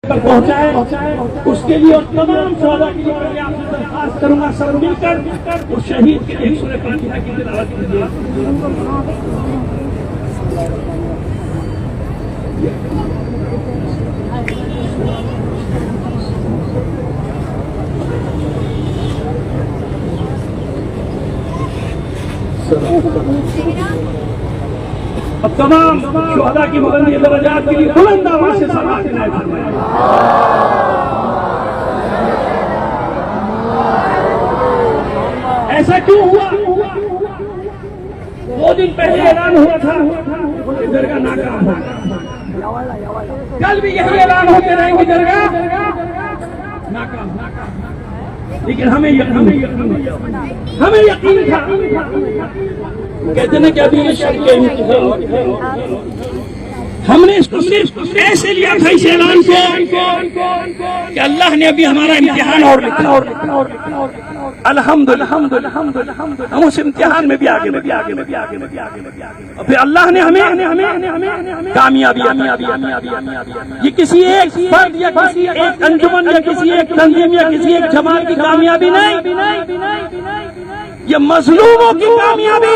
पहुंचाए उसके लिए और तमाम शोहदा के लिए मैं आपसे दरख्वास्त करूंगा, सब मिलकर उस शहीद के लिए सूरह फातिहा की तिलावत कीजिए। अब तमाम शोहदा की बुलंदी दर्जात के लिए बुलंद आवाज से सलात फरमाएं। ऐसा क्यों हुआ? 2 दिन पहले ऐलान हुआ था कि दरगाह नाकाम हो, कल भी यही ऐलान होते रहेंगे दरगाह नाकाम। लेकिन हमें यकीन था। कहते ना कि अभी ये शर्त हमने इसको सिर्फ ऐसे लिया था इस ऐलान को कि अल्लाह ने अभी हमारा इम्तिहान और लिखा। अल्हम्दुलिल्लाह हम उस इम्तिहान में भी आगे और फिर अल्लाह ने हमें कामयाबी। ये किसी एक फर्द या किसी एक अंजुमन या किसी एक तंजीम या किसी एक जमात की कामयाबी नहीं, ये मजलूमों की कामयाबी,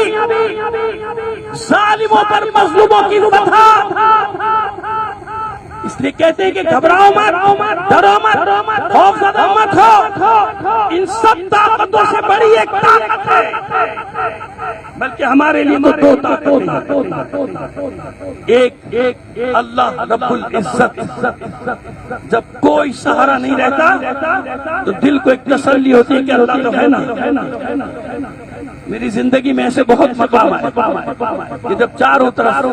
जालिमों पर मजलूमों की फतह। इसलिए कहते हैं कि घबराओ मत, डरो मत, खौफजदा मत हो। इन सब ताकतों से बड़ी एक ताकत है, बल्कि हमारे लिए तो 2 ताकत। एक अल्लाह रब्बुल इज्जत। जब कोई सहारा नहीं रहता तो दिल को एक तसल्ली होती है कि अल्लाह तो है ना। मेरी जिंदगी में ऐसे बहुत मकाम है कि जब चारों तरफ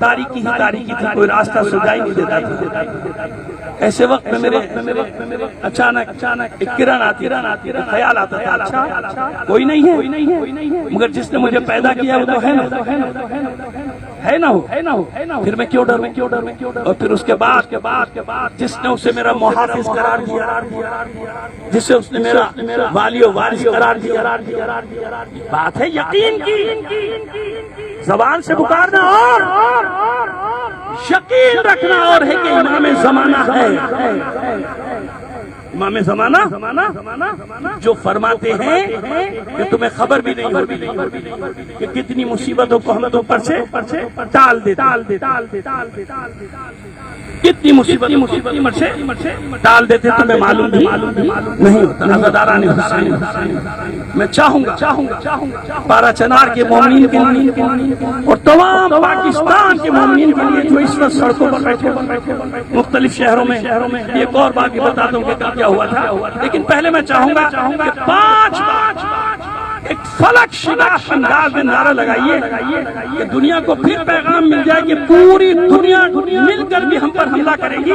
तारीकी थी, कोई रास्ता सुझाई नहीं देता था। ऐसे वक्त में मेरे अचानक एक किरण आती, ख्याल आता था, अच्छा कोई नहीं है, मगर जिसने मुझे पैदा किया वो तो है ना हो, फिर मैं क्यों डरूं? और फिर उसके बाद जिसने उसे मेरा मुहाफिज करार दिया, जिससे उसने मेरा वाली और वारिस करार दिया। बात है यकीन की, जबान से पुकारना और यकीन रखना और है कि इमाम ज़माना है। इमाम ज़माना जो फरमाते हैं कि तुम्हें खबर भी नहीं होती कि कितनी मुसीबतों को हम तो ऊपर से टाल देते, कितनी मुसीबत से टाल देते तुम्हें मालूम भी नहीं होता। अज़ादारान हुसैन मैं चाहूंगा पारा चनार के मोमिनीन के लिए और तमाम पाकिस्तान के मोमिनीन के लिए जो इस वक्त सड़कों पर बैठे मुख्तलिफ शहरों में, एक और बात भी बता दूं कि क्या हुआ था। लेकिन पहले मैं चाहूंगा कि 5 एक फलक शिनाख्त अंदाज में नारा लगाइए कि दुनिया को फिर पैगाम मिल जाए कि पूरी दुनिया मिलकर भी हम पर हमला करेगी,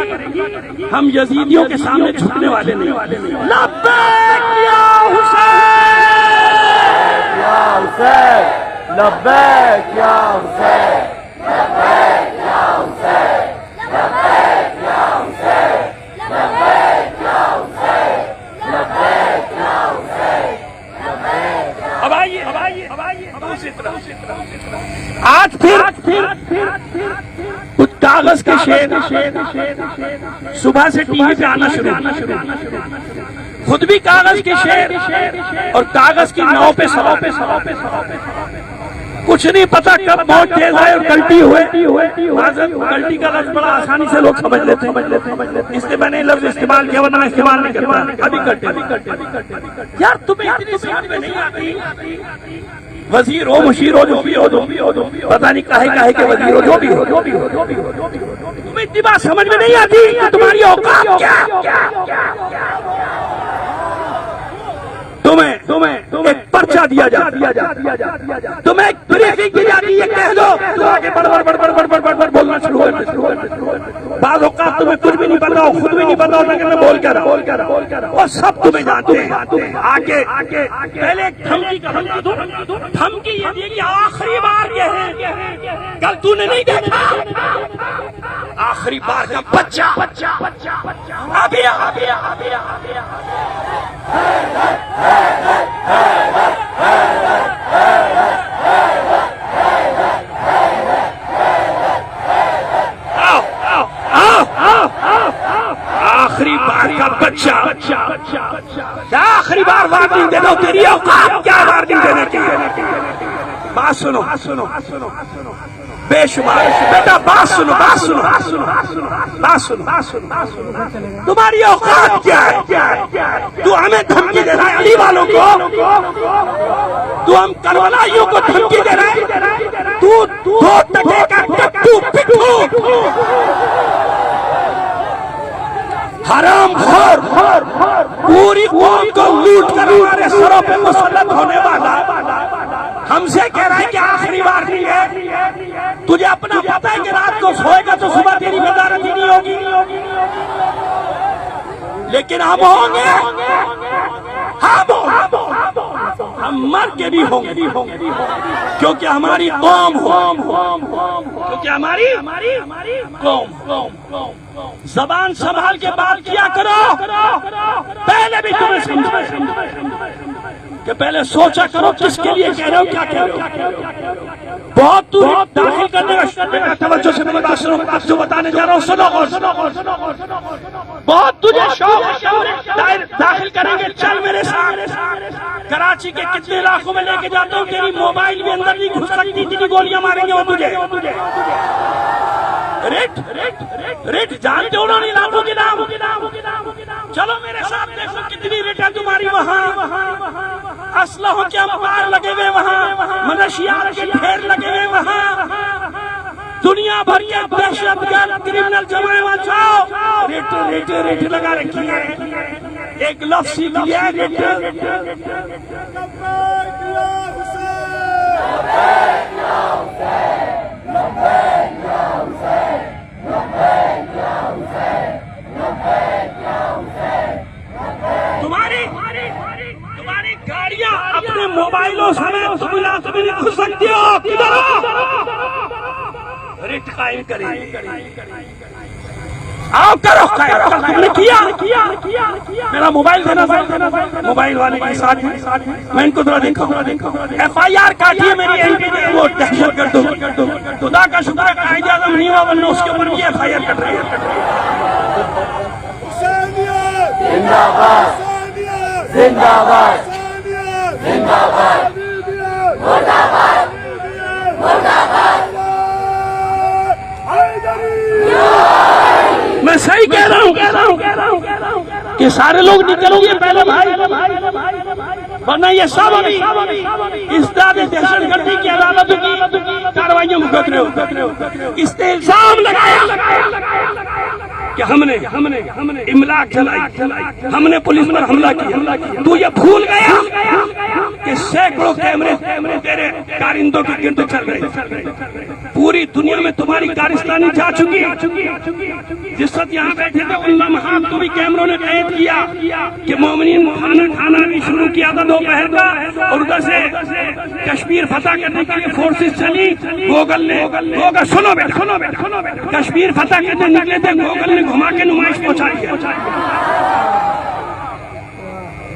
हम यजीदियों के सामने झुकने वाले नहीं। लब्बैक या हुसैन, लब्बैक या हुसैन, लब्बैक या हुसैन, लब्बैक या हुसैन, लब्बैक या हुसैन, लब्बैक या हुसैन। अब आइए दूसरी तरफ आज फिर कुछ कागज के शेर सुबह से टीवी पे आना शुरू, खुद भी कागज के शेर और कागज की नाव पे सवार। कुछ नहीं पता कब मौत तेज आए और कल्टी हुए। कल्टी का लफ्ज बड़ा आसानी से लोग समझ लेते हैं, इसलिए मैंने लफ्ज इस्तेमाल किया, वरना इस्तेमाल नहीं करता। अभी कल्टी यार तुम्हें इतनी समझ में नहीं आती। वजीर हो, मुशीर हो, जो भी हो, पता नहीं काहे के वजीर हो, जो भी हो, तुम्हें इतनी बात समझ में नहीं आती कि तुम्हारी औकात क्या। तुम्हें एक पर्चा दिया जाता, तुम्हें एक ब्रीफिंग दी जाती है, कह दो तो आगे बड़ बोलना शुरू हो। बाज़ औक़ात तुम्हें कुछ भी नहीं पता हो, खुद भी नहीं पता होता कि मैं बोल क्या रहा, और सब तुम्हें जानते हैं। आगे पहले एक धमकी ये दी कि आखिरी बार ये है, कल तूने नहीं देखा, आखिरी बार का बच्चा अभी आखिरी बार का बच्चा क्या आखिरी बार वार्निंग दे दो, तेरी औकात क्या वार्निंग देने की। बात सुनो बेशुमार बेटा, बात सुनो तुम्हारी औकात क्या है? तू हमें धमकी दे रहा है अली वालों को, तू हम करबलाइयों को धमकी दे रहा है, तू दो टके का टट्टू पिट्ठू हराम खोर पूरी कौम को लूट कर हमारे सरों पे मुसल्लत होने वाला हमसे कह रहा है कि आखिरी बार नहीं है। तुझे अपना पता है कि रात को सोएगा तो सुबह तेरी बेदारत ही नहीं होगी, लेकिन हम होंगे, हम मर के भी होंगे, क्योंकि हमारी कौम क्योंकि हमारी कौम। जबान संभाल के बात किया करो। पहले भी तुम्हें समझा कि पहले सोचा करो किसके लिए कह रहे हो, क्या कह रहे हो। बहुत तू दाखिल करने का तवज्जो से मेरी बात सुनो, जो बताने जा रहा हूँ सुनो। बहुत तुझे शौक दाखिल करेंगे, चल मेरे साथ। कराची के कितने इलाकों में लेके जाता हूँ, तेरी मोबाइल भी अंदर नहीं घुस सकती, इतनी गोलियां मारेंगे वो तुझे। रेट जानते हो ना इलाकों के नाम। चलो मेरे साथ, देखो कितनी रेट है तुम्हारी वहाँ। असलहों के अंबार लगे हुए वहाँ, मनशियात के ढेर लगे हुए वहाँ, दुनिया भर के दहशतगर्द क्रिमिनल जमाए वहाँ जाओ। रेट लगा रखी है। एक लफ्ज सीख लिया है, तुम्हारी गाड़ियां अपने मोबाइलों समेत तुम इलाके में नहीं घुस सकती हो। किधर रेट कायम करेंगे। आओ करो, तुमने किया। मेरा मोबाइल देना, मोबाइल वाले के साथ मैं इनको थोड़ा देखा। FIR काटी है मेरी MP ने, वो दहशत कर दो। खुदा का शुक्र है कायदे आज़म नहीं हुआ, वरना उसके ऊपर भी FIR कट रही है। जिंदाबाद जिंदाबाद जिंदाबाद मुर्दाबाद मुर्दाबाद। मैं सही कह रहा हूँ कि सारे लोग निकलोगे पहले भाई, वरना ये सब अभी इस तरह दहशतगर्दी की अदालतों की कार्रवाइयों में गुजरे हो। इस पे इल्जाम लगाया कि हमने इमलाक जलाई, हमने पुलिस पर हमला किया। तू ये भूल गया कि सैकड़ों कैमरे तेरे कारिंदों के गिरद चल रहे। पूरी दुनिया में तुम्हारी कारिस्तानी जा चुकी। जिस वक्त यहाँ बैठे थे उन लम्हात को भी कैमरों ने कैद किया कि मोमिनीन खाना भी शुरू किया था दोपहर का, और उधर से कश्मीर फतह करने के लिए फोर्सेस चली। गोगल सुनो बेटा, कश्मीर फतह करने निकले थे, गोगल ने घुमा के नुमाइश पहुंचा दिया।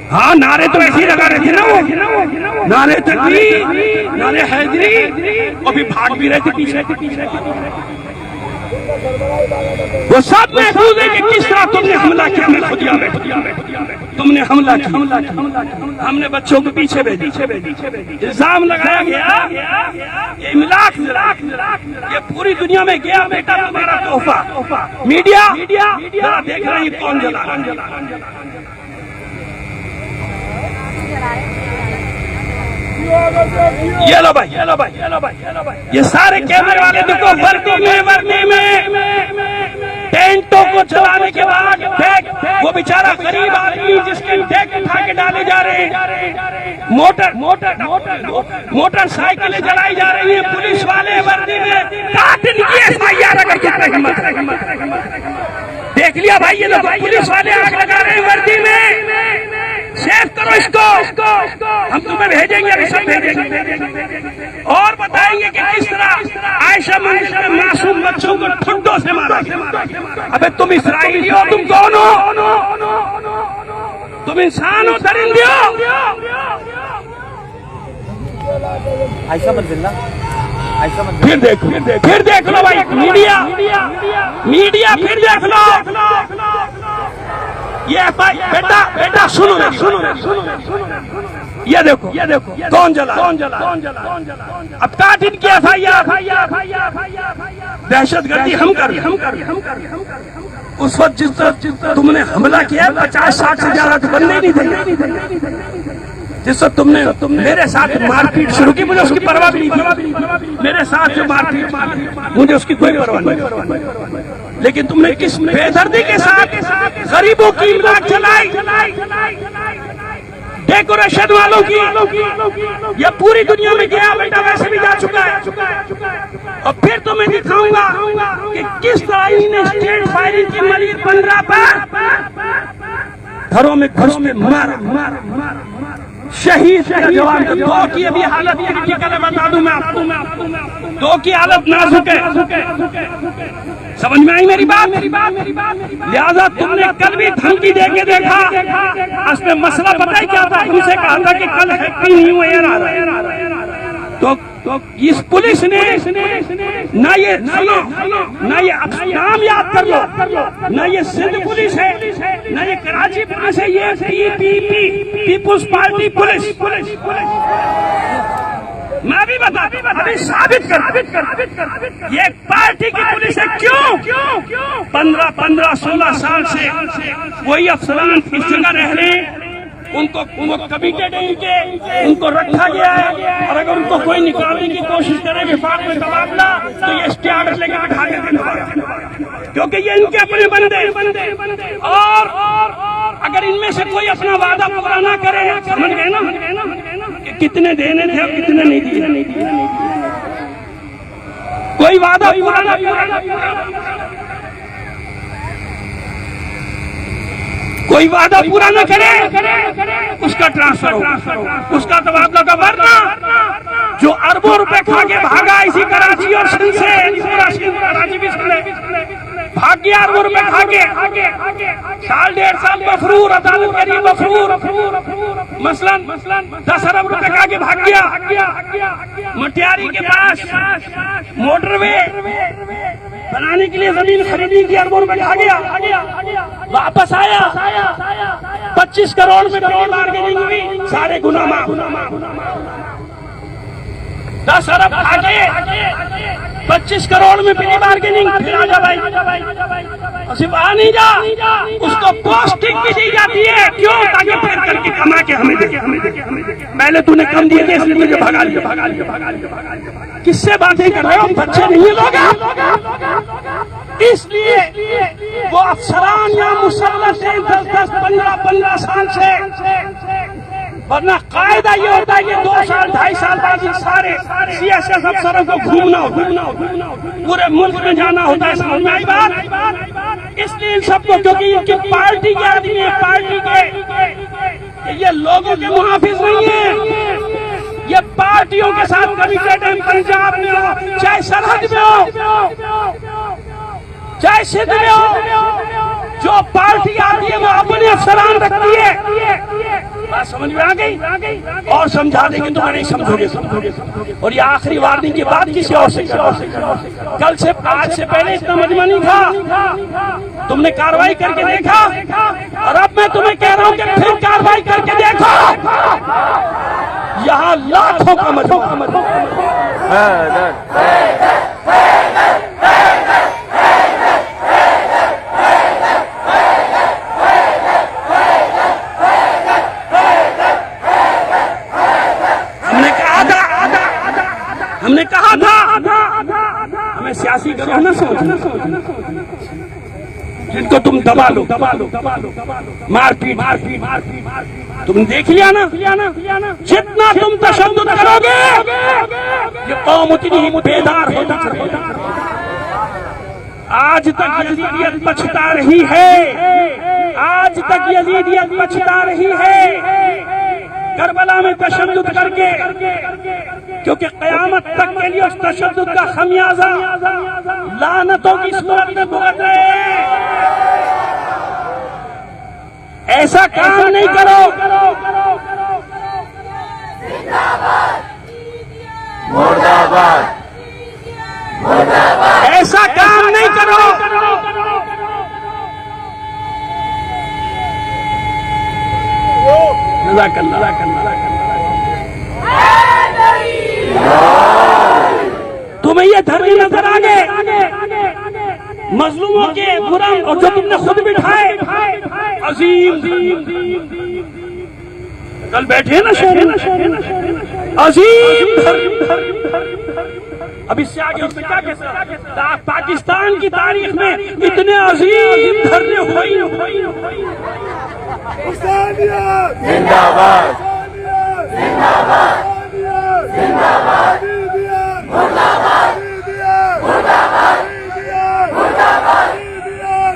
हाँ, नारे तो ऐसे ही लगा रहे थे ना वो, नारे तकबीर, नारे हैदरी, और भी भाग भी रहे थे पीछे। वो सब महफूज है कि किस तरह तुमने हमला किया। मैं खुद यहाँ बैठ, तुमने हमला किया, हमने बच्चों को पीछे भेजी। इल्जाम लगाया गया इमलाक, ये पूरी दुनिया में गया बेटा तुम्हारा तोहफा। मीडिया जरा देख रहे हैं कौन जला। ये लो भाई, ये सारे कैमरे वाले देखो वर्दी में टेंटों को चलाने के बाद वो बेचारा गरीब आदमी जिसके डेक उठा के डाले जा रहे हैं, मोटरसाइकिलें जलाई जा रही है, पुलिस वाले वर्दी में काटने की FIR अगर कितने हिम्मत। देख लिया भाई, ये लोग पुलिस वाले आग लगा रहे हैं वर्दी में। सेव करो इसको, हम तुम्हें भेजेंगे, अभी सब भेजेंगे, और बताएंगे कि किस तरह आयशा ने मासूम बच्चों को ठुड्डों से मारा। अबे तुम इसराइली हो, तुम कौन हो? तुम इंसान हो, दरिंदे हो? ऐसा मत बोलना, ऐसा मत। फिर देख लो भाई, मीडिया फिर देख लो। ये बेटा बेटा सुनो मेरी, ये देखो कौन जला। अब काट इनकी FIR, दहशतगर्दी हम कर। उस वक्त जिस तरह तुमने हमला किया 50-60 से ज्यादा तो बनने नहीं थे। जिस वक्त तुमने मेरे साथ मारपीट शुरू की, मुझे उसकी परवाह भी नहीं थी। मेरे साथ जो मारपीट, मुझे उसकी कोई परवाह नहीं। लेकिन तुमने किस बेदर्दी के साथ गरीबों की इमदाद चलाई, डेकोरेशन वालों की। यह पूरी दुनिया में गया बेटा, वैसे भी जा चुका है। और फिर तो मैं दिखाऊंगा कि किस तरह इन्हें स्टेट फायरिंग की मरीज 15 पर घरों में घुस में मारा। शहीद जवान दो की अभी हालत क्रिटिकल है, बता दूं मैं आपको। दो की हालत नाजुक है। समझ में आई मेरी बात? लिहाजा तुमने कल भी धमकी दे के देखा। असली मसला पता है क्या था? तुमसे कहा था कि कल हैकिंग नहीं हुआ। तो इस पुलिस ने ना ये सुनो, ना ये नाम याद कर लो, ना ये सिंध पुलिस है, ना ये कराची पुलिस है, ये PPP पीपुल्स पार्टी पुलिस। मैं भी बता, अभी साबित कर। ये पार्टी की पुलिस है। क्यों 15-16 साल से वही अफसरान इस जगह रह रहे हैं। उनको कमिटेड है इनके, उनको रखा गया है। और अगर उनको कोई निकालने की कोशिश करे विफाक में तबादला, तो ये स्टे ऑर्डर लेकर बैठा देते, क्योंकि ये इनके अपने बंदे। और अगर इनमें से कोई अपना वादा पूरा ना करे, समझ गए ना कि कितने देने थे और कितने नहीं दिए, कोई वादा पूरा ना कोई वादा पूरा न करे, उसका ट्रांसफर हो, उसका तबादला का। वरना जो अरबों रुपए खा के भागा इसी कराची और सिंध से, कराची भी भाग गया अरबों रुपए खा के, 1.5 साल मफरूर, अदालत करी मफरूर, मसलन 10 अरब रुपए खा के भाग गया। मटियारी के पास मोटरवे बनाने के लिए जमीन खरीदी थी, अरबों रुपए खा गया। वापस आया, 25 करोड़ में प्री मार्केटिंग हुई, सारे गुना माफ। 10 अरब खा गए, 25 करोड़ में प्री मार्केटिंग। फिर आजा भाई, और सिर्फ आ नहीं जा, उसको पोस्टिंग भी दी जाती है। क्यों? ताकि फिर करके कमा के हमें दे। पहले तूने कम दिए थे इसलिए मुझे भगा लिया। किससे बातें कर रहे हो? बच्चे नहीं लोग। इसलिए वो अफसरान या मुसल्लत से 10-10, 15-15 साल से, वरना कायदा ये होता है कि 2 साल 2.5 साल बाद इन सारे CSS अफसरों को घूमना पूरे मुल्क में जाना होता है। समझ में आई बात? इसलिए इन सबको, क्योंकि इनकी पार्टी के आदमी है, पार्टी के, ये लोगों के मुहाफिज नहीं है। ये पार्टियों के साथ कमिटेड है। पंजाब में हो, चाहे सरहद में हो, चाहे सिंध में हो, जो पार्टी आती है वो अपने अफसरान रखती है। बात समझ में आ गई? और समझा देंगे तो नहीं समझोगे। और ये आखिरी वार्निंग की बात किसी और से कल से, आज से पहले इतना मजमा नहीं था। तुमने कार्रवाई करके देखा, और अब मैं तुम्हें कह रहा हूं कि फिर कार्रवाई करके देखो। यहाँ लाखों का मजमा। हमने कहा था हमें सियासी गिरोह न समझना, जिनको तुम दबा लो, मारपीट। तुम देख लिया ना, जितना तुम तशद्दुद करोगे ये कौम उतनी ही बेदार होती चलेगी। आज तक यजीदियत पछता रही है, आज तक यजीदियत पछता रही है करबला में तशद्दुद करके, क्योंकि क़यामत तक के लिए उस तशद्दुद का खमियाजा लानतों की सूरत में भुगत रहे। ऐसा काम नहीं करो। मुर्दाबाद, ऐसा काम नहीं करो। तुम्हें ये धरने नजर आ गए मजलूमों के गुलाम, और जो तुमने खुद बिठाए अजीम, कल बैठे ना शहर अजीम अब इससे आगे उसमें क्या कह सकते? पाकिस्तान की तारीख में इतने अजीम धरने हुए। जिंदाबाद जिंदाबाद जिंदाबाद मुर्दाबाद मुर्दाबाद मुर्दाबाद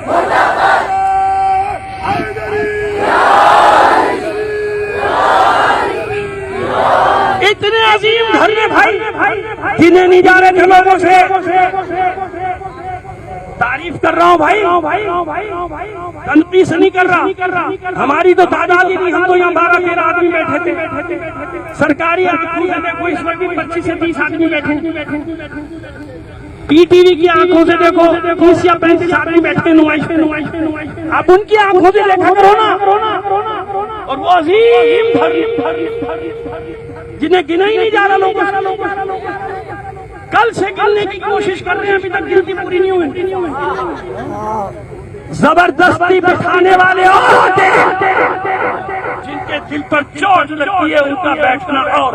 मुर्दाबाद इतने अजीम धरने भाई जिन्हें नहीं जा रहे थे लोगों से। तारीफ कर रहा हूँ भाई, तनकीस नहीं कर रहा। हमारी तो दादाजी थी, हम तो यहाँ 12-13 आदमी बैठे थे। सरकारी आंखों से देखो इस वक्त 25 से 30 आदमी बैठे। पीटीवी की आंखों से देखो 30 या 35 आदमी बैठे नुमाइश पे। आप उनकी आंखों से देखा करो ना। और वो अजीम जिन्हें गिना ही नहीं जा रहा लोगों, कल से गिनने की कोशिश कर रहे हैं, अभी तक गिनती पूरी नहीं हुई। जबरदस्ती बिठाने वाले और होते हैं, जिनके दिल पर चोट लगती है उनका बैठना और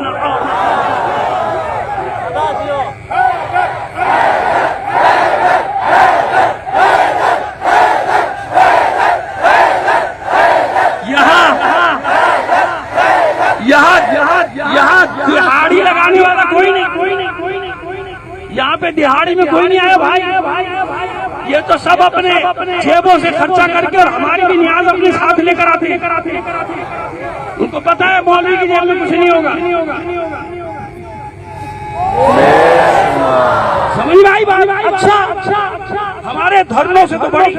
यहाँ दिहाड़ी लगाने वाला कोई नहीं। यहाँ पे दिहाड़ी में कोई नहीं आया भाई। ये तो सब अपने जेबों से खर्चा करके और हमारी भी न्याज अपने साथ लेकर आते। उनको पता है मौलवी की जेब में कुछ नहीं होगा। समझ में आई बात? अच्छा, हमारे धरनों से तो बड़ी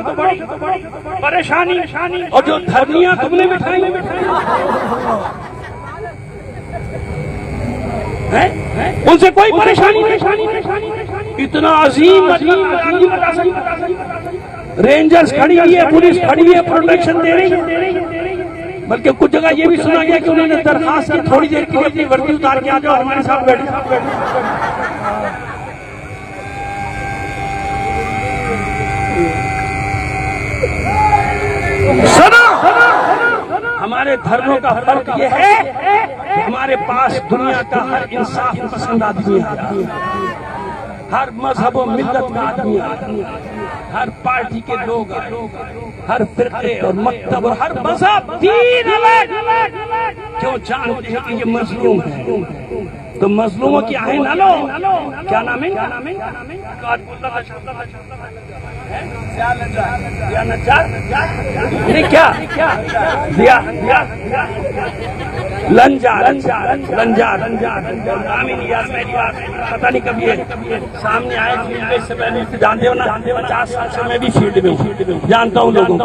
परेशानी और जो धरनियां तुमने बिठाई उनसे कोई परेशानी नहीं। इतना अजीम रेंजर्स खड़ी हुई है, पुलिस खड़ी है, प्रोटेक्शन दे रही है। बल्कि कुछ जगह ये भी सुना गया कि उन्होंने दरखास्त की थोड़ी देर के लिए अपनी वर्दी उतार के आ जाओ हमारे साथ बैठे। हमारे धर्मों का फर्क यह है कि हमारे पास दुनिया का हर इंसाफ पसंद आदमी है, हर मजहब और मिल्लत का आदमी है, हर पार्टी के लोग, हर फिरके और मकतब और हर मजहब दीन अलग। क्यों जानते हैं कि ये मजलूम है, तो मजलूमों की आहें ना लो। क्या नाम है? क्या लंजार मेरी बात पता नहीं कभी सामने आए इससे पहले जानते हो ना, 50 साल से मैं भी फील्ड में जानता हूँ लोगों को।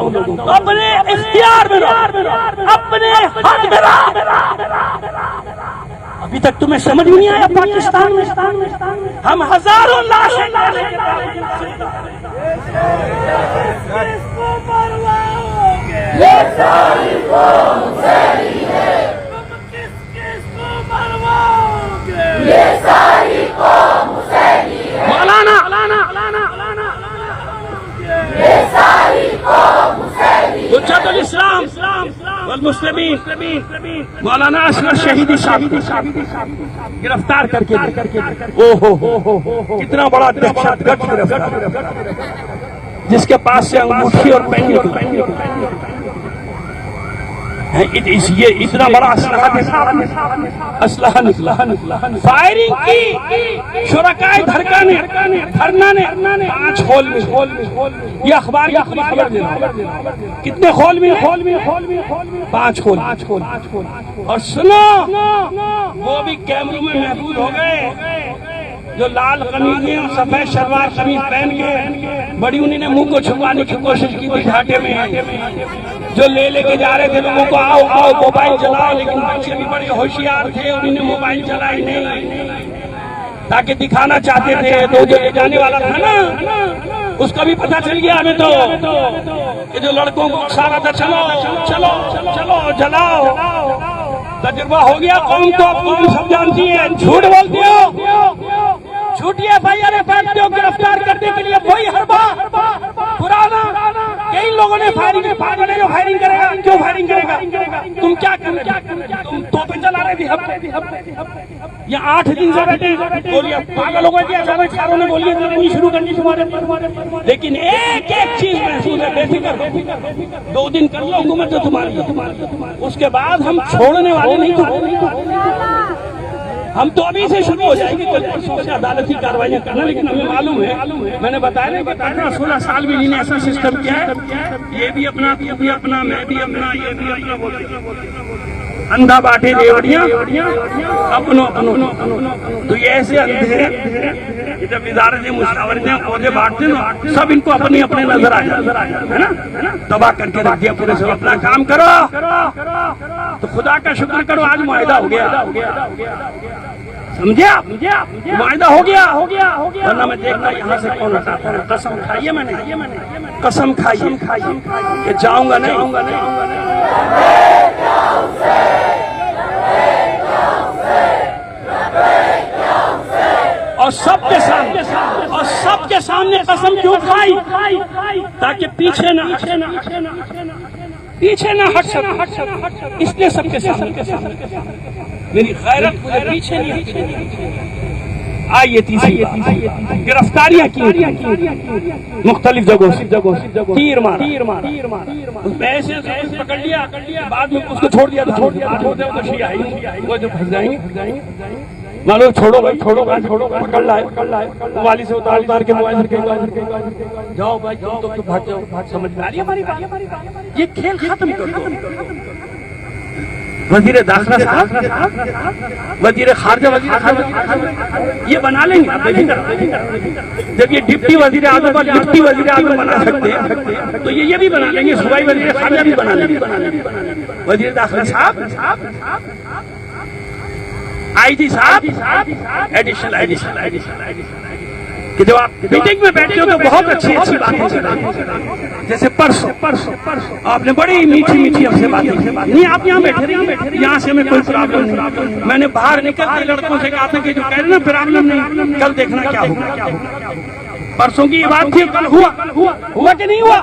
अपने इख्तियार में अपने हक में। अभी तक तुम्हें समझ में नहीं आया पाकिस्तान में हम हजारों लाशें ये सारी कौम हुसैनी है, ये सारी कौम हुसैनी है, मौलाना ये सारी कौम हुसैनी है। हुज्जतुल इस्लाम वल मुस्लिमीन मौलाना असगर शहीदी साहब गिरफ्तार करके ओहो कितना बड़ा दहशतगर्द गिरफ्तार, जिसके पास से अंगूठी और पेन ये इतना बड़ा असलहा निकला। फायरिंग की शुरकाए धरना ने 5 होल में, ये अखबार की खबर दे रहा है। कितने होल में? 5 होल। और सुनो, वो भी कैमरों में महफूज हो गए जो लाल कमीज और सफेद शलवार कमीज पहन के बड़ी उन्होंने मुंह को छुपाने की कोशिश की थी घाटे में। जो लेके जा रहे थे लोगों को आओ मोबाइल चलाओ, लेकिन बच्चे भी बड़े होशियार थे, उन्होंने मोबाइल चलाई नहीं ताकि दिखाना चाहते थे। तो जो ले जाने वाला था ना उसका भी पता चल गया हमें, तो जो लड़कों को उकसा रहा था चलो जलाओ, तजुर्बा हो गया कौम तो अब कौम सब जानती है। झूठ बोलते हो, झूठी FIR फेंकते हो गिरफ्तार करने के लिए, वही हरबा पुराना। कई लोगों ने फायरिंग करेगा, क्यों फायरिंग करेगा? तुम क्या कर रहे हो? तुम तोपे चला रहे थे। ये 8 दिन से बैठे बोलिए पागल हो गए, अचानक सारों ने बोलिए गोली शुरू करनी तुम्हारे। लेकिन एक एक चीज महसूस है, बेफिक्र 2 दिन कर लो हुकूमत है तुम्हारी, उसके बाद हम छोड़ने वाले नहीं। हम तो अभी से शुरू हो जाएंगे कल परसों से अदालती कार्रवाई करना। लेकिन हमें मालूम है, मैंने बताया नहीं कि 15-16 साल में इन्होंने ऐसा सिस्टम किया है, ये भी अपना, मैं भी अपना, ये भी अपना बोलते अंधा बांटे रेवड़ियां अपनो। तो ये ऐसे अंधे जब इदारे मुशावरतें औहदे बांटते ना, सब इनको अपने अपने नजर आ जाए, है ना, तबाह करके रख दिया पूरे। सब अपना काम करो, तो खुदा का शुक्र करो आज मुआहदा हो गया। समझे आप? मुआहदा हो गया। वरना मैं देखता यहाँ से कौन हटाता है। कसम खाई है मैंने, कसम खाई कि जाऊंगा नहीं। और सबके सामने कसम क्यों खाई? ताकि पीछे ना हट सके, इसलिए सबके सामने मेरी गैरत मुझे पीछे नहीं। आइए तीसरी गिरफ्तारियां की मुख्तलिफ जगहों से, तीर मार ऐसे पकड़ लिया, बाद में उसको छोड़ दिया, वो जो फंस जाएंगे मालूम, छोड़ो भाई, पकड़ लाए वाली से उतार के मोबाइल जाओ भाई, तो भाग जाओ। समझ में आ रही है हमारी बात? ये खेल खत्म कर दो। वजीर दाखिला साहब, वजीर खारजा, ये बना लेंगे। जब ये डिप्टी वजीर आजम और डिप्टी वजीर आजम बना सकते हैं, तो ये भी बना लेंगे, सूबाई वजीर खारजा भी बना लेंगे। वजीर दाखिला साहब, IG साहब, एडिशनल कि जब आप मीटिंग में बैठे हो तो बहुत अच्छी बातें चलेंगी। जैसे परसों आपने बड़ी मीठी हमसे बातें नहीं, आप यहाँ बैठे रहिए, यहाँ से हमें कोई प्रॉब्लम नहीं। मैंने बाहर निकल के लड़कों से कहा था कि जो कह रहे ना प्रॉब्लम नहीं, कल देखना क्या होगा। परसों की बात थी, कल हुआ कि नहीं हुआ?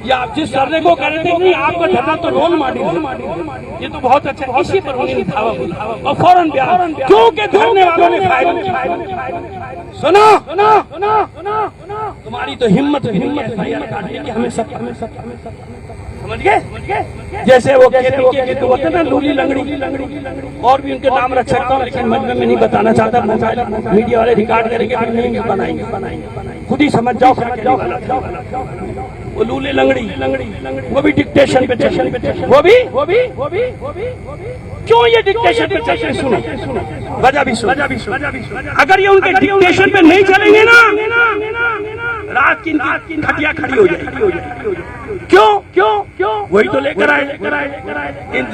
या आप जिस धरने को कह रहे थे नहीं आपका धरना तो रोल मॉडल, ये तो बहुत अच्छा, इसी पर उन्होंने धावा बोला और फौरन बयान, क्योंकि धरने वालों ने सुनो, तुम्हारी तो हिम्मत काटने की, हमें सब समझ गए। जैसे वो खेती के होते ना लूली लंगड़ी, और भी उनके नाम रख सकता हूँ, लेकिन मजमे में नहीं बताना चाहता। मीडिया वाले रिकॉर्ड करेंगे, फिर नहीं बनाएंगे, खुद ही समझ जाओ। वो लूले लंगड़ी, वो भी डिक्टेशन पे चल, वो भी क्यों ये डिक्टेशन पे चल? सुनो, वजह भी सुनो। अगर ये उनके डिक्टेशन पे नहीं चलेंगे ना, रात की खटिया खड़ी हो जाएगी। क्यों? वही तो लेकर आए इन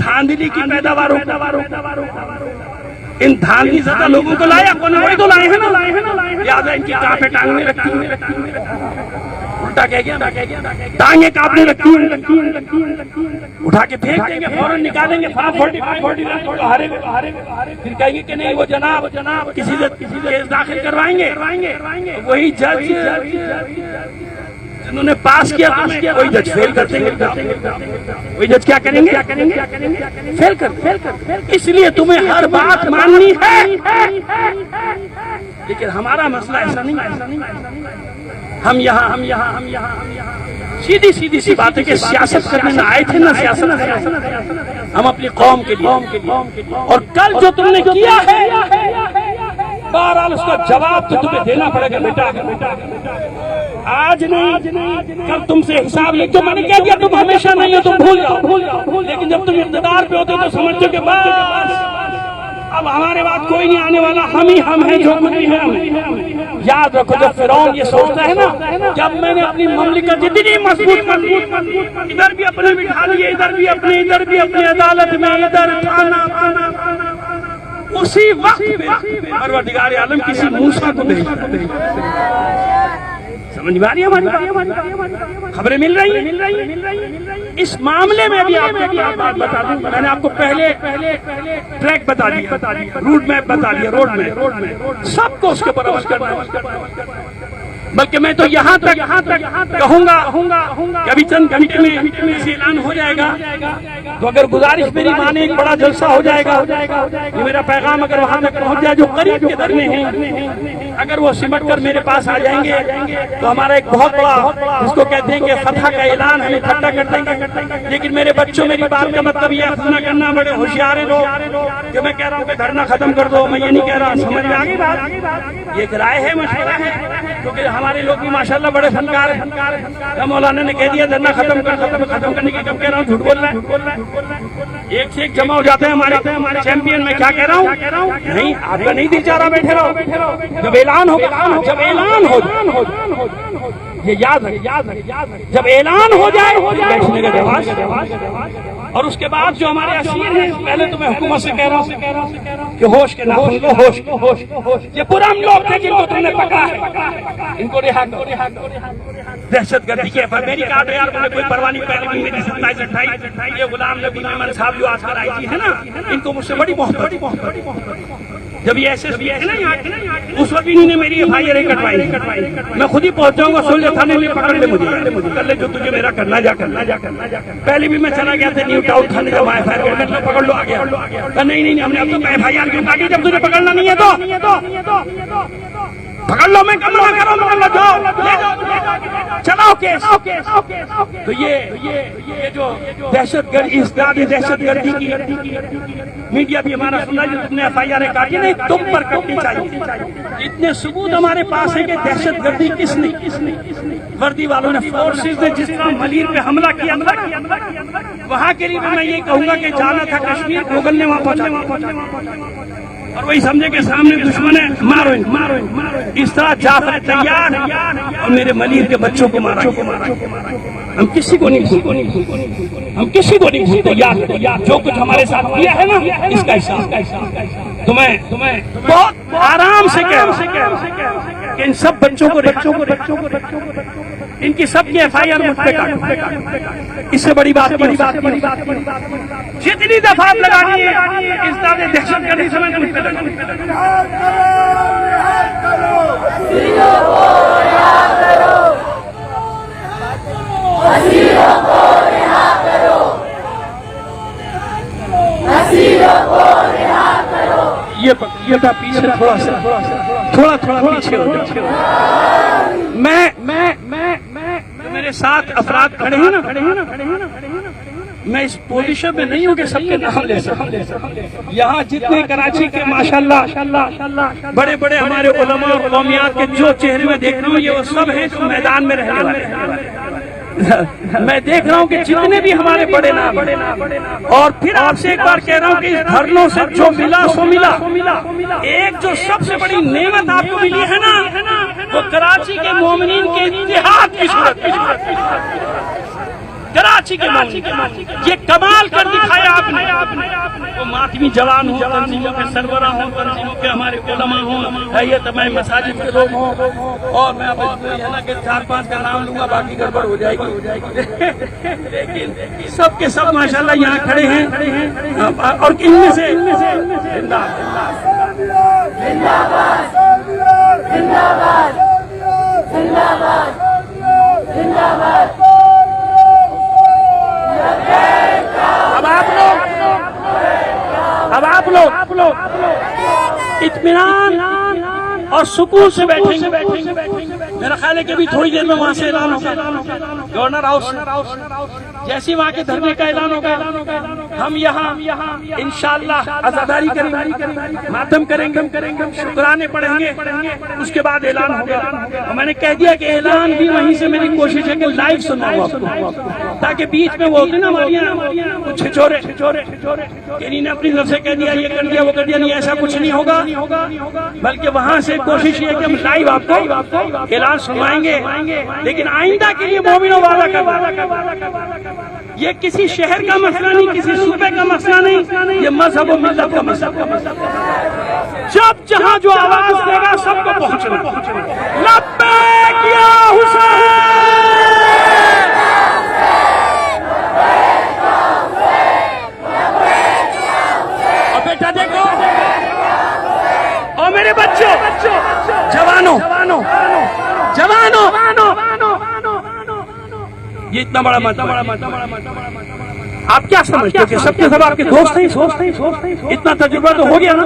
धांधली की पैदावारों, इन धांधली ज्यादा लोगों को लाया कौन? वही तो लाए हैं ना। याद है इनकी काफे टांग में रखी, उल्टा कह गया, टांगे काफने रखी, उठा के फेंक देंगे, फौरन निकालेंगे, 45 फिर कहेंगे कि नहीं वो जनाब किसी से केस दाखिल करवाएंगे। वही जज जिन्होंने पास किया, वही जज फेल कर देंगे। वही जज क्या करेंगे? फेल कर। इसलिए तुम्हें हर बात माननी है, लेकिन हमारा मसला ऐसा नहीं। हम यहाँ सीधी सी बात है कि सियासत करने में आए थे ना, सियासत हम अपनी कौम के लिए। और कल जो तुमने किया है, बहरहाल उसका जवाब तो तुम्हें देना पड़ेगा बेटा। आज नहीं, कल तुमसे हिसाब ले। जो मैंने कह दिया तुम हमेशा नहीं हो, तुम भूल जाओ। लेकिन जब तुम इक़्तिदार पे होते हो तो समझते हो कि बस अब हमारे बाद कोई नहीं आने वाला, हम हैं, जो कुछ भी है। याद रखो, जब फिरौन ये सोचता है ना, जब मैंने अपनी ममलिकत इतनी मजबूत, इधर भी अपने बिठा लिए, इधर भी अपने अदालत में, इधर उसी वक्त परवरदिगार आलम किसी मूसा को भेज, समझ में आ रही है हमारी खबरें मिल रही है। इस मामले में भी आपको एक बात बता दूं, मैंने आपको पहले ट्रैक बता दिया, रूट मैप बता दिया, रोड में सबको उसके ऊपर अमल करना है। बल्कि मैं तो यहाँ तक कहूँगा कि अभी चंद घंटे में इसे ऐलान हो जाएगा। तो अगर गुजारिश मेरी माने एक बड़ा जलसा हो जाएगा, ये मेरा पैगाम अगर वहाँ तक पहुँच जाए जो करीब के दर में हैं, अगर वो सिमट कर मेरे पास आ जाएंगे तो हमारा एक बहुत बड़ा जिसको कहते हैं कि फतह का ऐलान हम इकट्ठा कर देंगे। लेकिन मेरे बच्चों, मेरी बात का मतलब ये अपना करना, बड़े होशियार है लोग कि मैं कह रहा हूँ कि धरना खत्म कर दो, मैं ये नहीं कह रहा। समझ में आ गई बात? ये एक राय है, मशवरा है, क्योंकि हमारे लोग भी माशाल्लाह बड़े फनकार हैं। मौलाना ने कह दिया धरना खत्म करने की, कब कह रहा हूँ, झूठ बोल रहा है। एक से एक जमा हो जाते हैं हमारे चैंपियन। मैं क्या कह रहा हूँ? नहीं, आपका नहीं दिल चाह रहा, बैठे रहो। जब ऐलान हो, ये याद है, जब ऐलान हो जाए बैठने का जवाब। और उसके बाद जो हमारे असीर हैं, पहले तो मैं हुकूमत से कह रहा हूँ कि होश के नाखून लो, होश। ये पुराने लोग थे जिनको तुमने पकड़ा है, इनको रिहा करो। दहशतगर्दी के पर मेरी काटो यार, मुझे कोई परवाह नहीं। पहले भी मेरी 27-28 ये गुलाम नबी मेमन साहब जो आजकल आई थी है ना, इनको मुझसे बड़ी मोहब्बत। जब ये ऐसे उस वक्त इन्होंने मेरी FIR कटवाई, मैं खुद ही पहुंच जाऊंगा सोल्जर थाने में, पकड़ ले मुझे, कर ले जो तुझे मेरा करना जा। पहले भी मैं चला गया था न्यू टाउन थाने, जब FIR पकड़ लो, आ गया। नहीं, हमने अब तो FIR क्यों काटी जब तुझे पकड़ना नहीं है तो पकड़ लो। मैं कम ना करो, पकड़ लो, जाओ, चलाओ केस। तो ये जो दहशतगर्दी, इस दहशतगर्दी की मीडिया भी हमारा सुना, जो तुमने FIR काटी, नहीं तुम पर कटनी चाहिए। इतने सबूत हमारे पास है कि दहशतगर्दी किसने, वर्दी वालों ने, फोर्सेस ने जिस तरह मलीर पे हमला किया, वहाँ के लिए मैं ये कहूँगा कि जाना था कश्मीर, मुगल ने वहाँ पहुँचा और वही समझे के सामने दुश्मन है, मारो। इस तरह जाफर तैयार और मेरे मलीर के बच्चों को मारा। हम किसी को नहीं भूलते, याद जो कुछ हमारे साथ किया है ना, इसका हिसाब तुम्हें बहुत आराम से कह कि इन सब बच्चों को इनकी सबकी FIR मुझ पे काटो। इससे बड़ी बात जितनी दफा लगानी है इस तरह दहशतगर्दी समझ मुझ पे ये पीछे थोड़ा पीछे हो जाओ। मैं मेरे साथ अफराद खड़े हैं ना, मैं इस पोजीशन में नहीं हूँ कि सबके नाम ले सकूं। यहाँ जितने कराची के माशाल्लाह बड़े बड़े हमारे उलमा और कौमियात के जो चेहरे में देख रहा हूँ, ये वो सब हैं जो मैदान में रहने वाले हैं। मैं देख रहा हूँ कि जितने भी हमारे बड़े नाम, और फिर आपसे एक बार कह रहा हूँ कि इस धरनों से जो मिला सो मिला। एक जो सबसे बड़ी नेमत आपको मिली है ना, वो कराची के मोमिनीन के इत्तेहाद की सूरत में। कराची के ये कमाल कर दिखाया आपने। वो मातमी जवान हो, तंजीमों के सरबरा हो, तंजीमों के हमारे उलमा हो, हैयत तमाम मसाजिद के लोग हों, और मैं अब है ना कि 4-5 का नाम लूंगा, बाकी गड़बड़ हो जाएगी। लेकिन सब के सब माशाल्लाह यहाँ खड़े हैं, और इनमें से अब आप लोग इत्मीनान और सुकून से बैठेंगे। मेरा ख्याल है कि अभी थोड़ी देर में वहाँ से ऐलान होगा, गवर्नर हाउस जैसे वहाँ के धरने का ऐलान होगा, हम यहाँ इंशाअल्लाह आजादारी करेंगे, मातम करेंगे, शुक्राने पढ़ेंगे, उसके बाद ऐलान होगा। और मैंने कह दिया कि ऐलान भी वहीं से मेरी कोशिश है कि लाइव सुनाऊं आपको, ताकि बीच में वो होते ना हमारे छिछोरे इन्हीं ने अपनी तरफ से कह दिया, ये कर दिया, वो कर दिया, नहीं ऐसा कुछ नहीं होगा। बल्कि वहाँ से कोशिश ये है कि हम लाइव आपको ऐलान सुनवाएंगे। लेकिन आइंदा के लिए मोमिनों वादा कर। ये किसी शहर का मसला नहीं, किसी सूबे का मसला नहीं, ये मजहब और मिल्लत का मसला। जब जहां जो आवाज देगा सबको पहुंचना। लब्बैक या हुसैन। और बेटा देखो, और मेरे बच्चों, जवानों, ये इतना बड़ा मत। आप क्या समझते हो कि सबके सब आपके दोस्त नहीं? सोचते इतना तजुर्बा तो हो गया ना।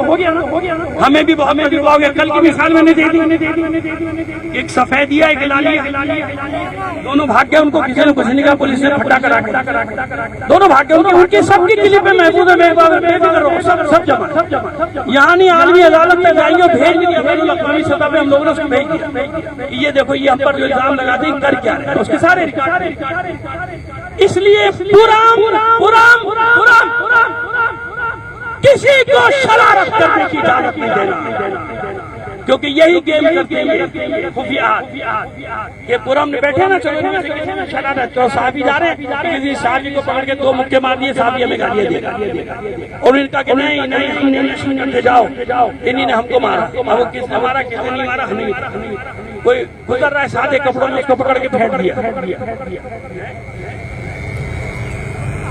हमें भी पाओगे। कल की मिसाल मैंने दे दी, एक सफेदिया एक लालिया, दोनों भाग गए। उनको किसी ने कुछ नहीं कहा, पुलिस ने फटा करा, दोनों भाग गए। उनकी सबकी क्लिप में महफूज है, सब जमा। यहाँ नहीं, आलमी अदालत में जाइए, भेज दिया अक़वामी सतह पे, हम लोगों ने उसको भेज दिया। ये देखो, ये हम पर जो इल्जाम लगाते हैं कर क्या रहे हैं, उसके सारे रिकॉर्ड। इसलिए किसी को शरारत करने की इजाजत नहीं देना, क्योंकि यही गेम करते हैं खुफिया। ये पुरम में बैठे ना, चलो शरारत करो, साहबी जा रहे हैं, किसी साहबी को पकड़ के 2 मुक्के मार दिए, साहबी हमें गालियां दिए, और इनका कि नहीं जाओ, इन्हीं ने हमको मारा। अब किसने मारा, किसने नहीं मारा, हमें कोई गुजर रहा है सादे कपड़ों में, उसको पकड़ के फेंक दिया।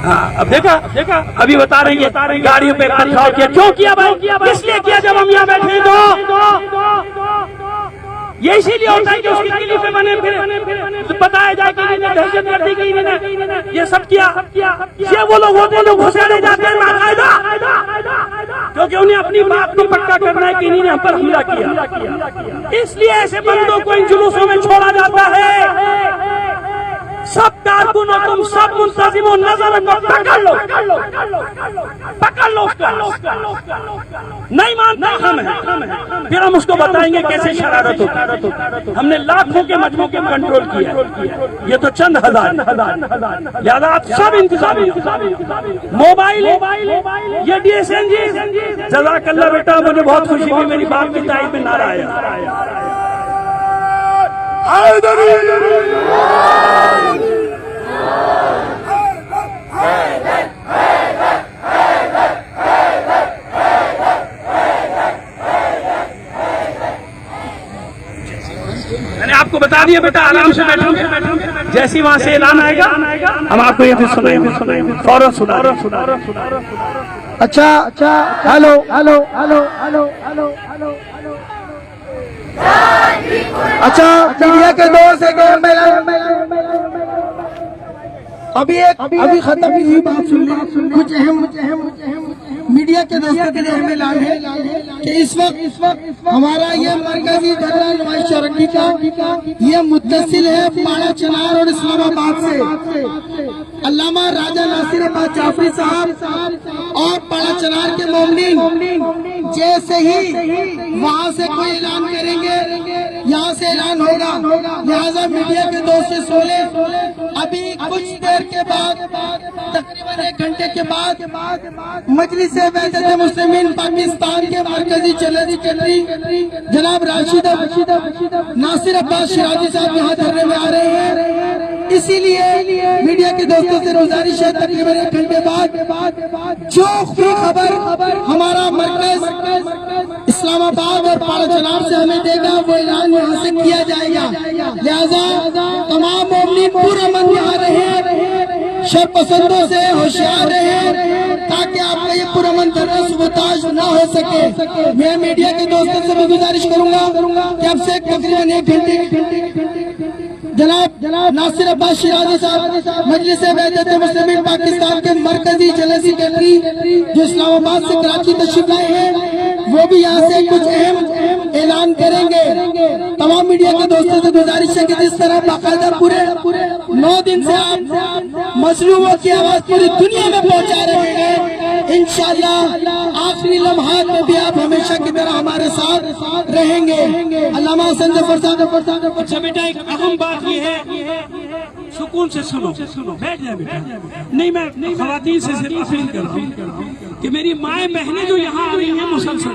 हाँ, अब देखा, अभी बता रही है गाड़ियों पे पथराव किया। क्यों किया भाई? इसलिए किया जब हम यहाँ बैठे ये इसीलिए होता है कि उसकी क्लिप पे बने, फिर बताया जाए कि दहशतगर्दी की, ये सब किया। ये वो लोग होते हैं जो घुसेड़े जाते हैं बाकायदा, क्योंकि उन्हें अपनी बात को पक्का करना है कि इन्हीं ने हम पर हमला किया। इसलिए ऐसे बंदों को इन जुलूसों में छोड़ा जाता है। सब कारकुनों, तुम सब मुंतजिमों, नजर को पकड़ लो, नहीं मानता हम हैं, फिर हम उसको बताएंगे कैसे शरारत होती। हमने लाखों के मजमू के कंट्रोल किया, ये तो चंद हजार। लिहाजा आप सब इंतजाम, मोबाइल, ये DSNG, जज़ाकल्लाह बेटा, मुझे बहुत खुशी हुई, मेरी बाप की तारीफ में नारा आया। मैंने आपको बता दिया बेटा, आराम से बैठो, जैसी वहां से ऐलान आएगा हम आपको ये सुनाएंगे, फौरन सुना। अच्छा, हेलो। अच्छा, मीडिया के दोस्त अभी खत्म नहीं हुई बात, सुन ले। कुछ अहम मीडिया के दोस्तों के लिए हमें ऐलान है कि इस वक्त हमारा ये मरकजी धरना नुमाइश चौरंगी का ये मुत्तसिल है पाड़ा चनार और इस्लामाबाद से। अल्लामा राजा नासिर अब्बास जाफरी साहब और पाड़ा चनार के मोमिनीन जैसे ही वहाँ से कोई ऐलान करेंगे, यहाँ से ऐलान होगा। लिहाजा मीडिया के दोस्त से सुने, अभी कुछ देर के बाद, तकरीबन 1 घंटे के बाद मजलिस वहदत मुस्लिमीन पाकिस्तान के मरकजी चलती जनाब राशिद नासिर अब्बास शिराजी साहब यहाँ धरने में आ रहे हैं। इसीलिए मीडिया के दोस्तों से गुजारिश है, तकरीबन 1 घंटे बाद जो कोई खबर हमारा मरकज इस्लामाबाद और पाड़ा चनार से हमें देगा, वो ऐलान यहाँ से किया जाएगा। लिहाजा तमाम मोमिनीन पुरअमन यहाँ रहे, शरपसंदों से होशियार रहे, ताकि आपका ये पुरअमन धरना सुबताज न हो सके। मैं मीडिया के दोस्तों से भी गुजारिश करूंगा कि अब से तकरीबन 1 घंटे जनाब नासिर अब्बास शिराजी साहब मजलिस वहदत मुस्लिमीन पाकिस्तान के मरकजी जनरल सेक्रेटरी जो इस्लामाबाद से कराची तशरीफ लाए हैं, वो भी यहाँ से कुछ अहम ऐलान करेंगे। तमाम मीडिया के दोस्तों से गुजारिश है कि जिस तरह बाकायदा पूरे 9 दिन से आप मजलूमों की आवाज पूरी दुनिया में पहुँचा रहे हैं, इंशाअल्लाह आखिरी लम्हात में भी आप हमेशा की तरह हमारे साथ रहेंगे। अल्लामा हसन जफर साहब। अच्छा बेटा, एक अहम बात ये है, सुकून से सुनो, बैठ जाए बेटा। नहीं, मैं खवातीन से सिर्फ अपील कर रहा हूँ कि मेरी माएँ बहनें जो यहाँ आ रही हैं मुसलसल,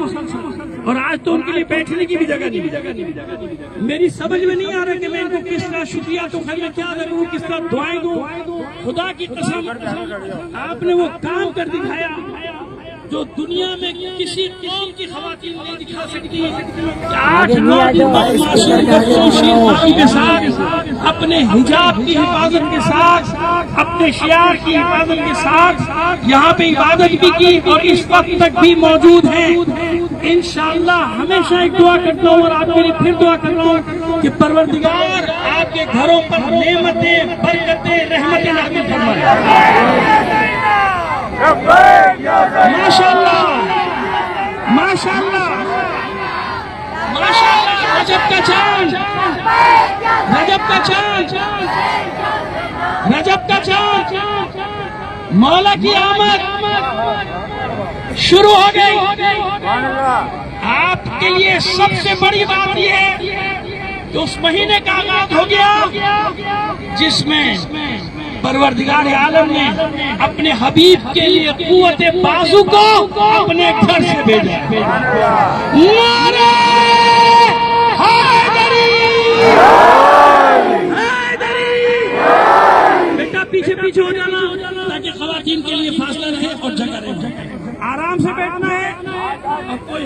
और आज तो उनके लिए बैठने की भी जगह नहीं। मेरी समझ में नहीं आ रहा कि मैं इनको किस तरह शुक्रिया तो खैर मैं क्या करूँ, किस तरह दुआएं दूं। खुदा की कसम आपने वो काम कर दिखाया जो दुनिया में किसी कौम की खवातीन नहीं दिखा सकती। 8-9 दिन तक मासूम बच्चों शीरवारों के साथ, अपने हिजाब की हिफाजत के साथ, अपने शियार की हिफाजत के साथ यहाँ पे इबादत भी की और इस वक्त तक भी मौजूद हैं। इंशाअल्लाह हमेशा एक दुआ करता हूँ और आपके लिए फिर दुआ कर रहा हूँ कि परवरदिगार आपके घरों पर नेमतें, बरकतें, रहमतें नाज़िल फरमाए। माशाअल्लाह, माशाअल्लाह, माशाअल्लाह, रजब का चांद, रजब का चांद, रजब का चांद, मौला की आमद शुरू हो गई। आपके लिए सबसे बड़ी बात यह है कि उस महीने का आगाज हो गया जिसमें परवरदिगार आलम ने अपने हबीब के लिए कुव्वत बाजू को अपने घर से भेजा। नारे हैदरी, हैदरी। बेटा पीछे पीछे हो जाना ताकि खवातीन के लिए फासला रहे और जगह रहे। आराम से बैठना है और कोई